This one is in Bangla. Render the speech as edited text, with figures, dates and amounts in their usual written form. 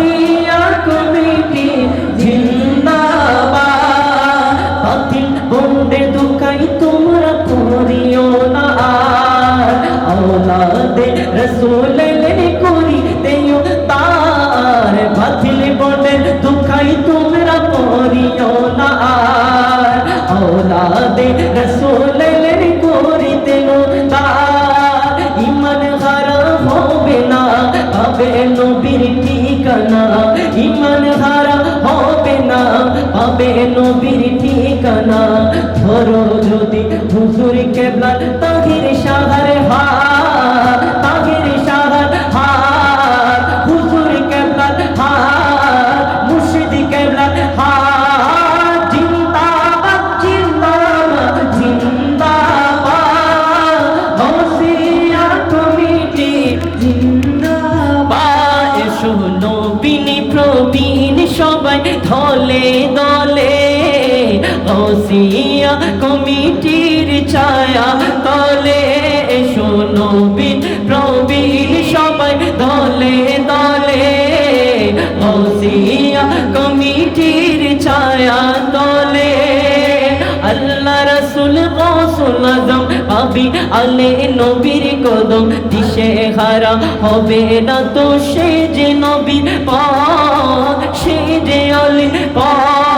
গাউসিয়া কমিটি জিন্দাবাদ। বাতিল বন্দের দুকাই তোমরা করিও না আর, আওলাদে রাসূলের করিতেও তার। বাতিল বন্দের দুকাই তোমরা করিও না আর, আওলাদে রাসূলের করিতেও তার। ঈমান হারা হবে না, পাবে নবীর ঠিকানা। ঈমান হারা হবে না, পাবে নবীর ঠিকানা। ধরো যদি হুজুর কেবলা তাহির শাহর হাত, তাহির শাহর হাত, হুজুর কেবলা হাত, মুর্শিদ কেবলা হাত। জিন্দাবাদ জিন্দাবাদ জিন্দাবাদ, গাউসিয়া কমিটি জিন্দাবাদ। এসো নবীন প্রবীণ সবাই দলে দলে, গাউসিয়া কমিটির ছায়া তলে। এসো নবীন প্রবীণ সবাই দলে দলে, গাউসিয়া কমিটির ছায়া তলে। আল্লাহ রাসূল গাউসুল আজম পাবি আলে নবীর কদম, দিশে হারা হবে না তো সে যে নবীর পথ, সে যে আলীর পথ।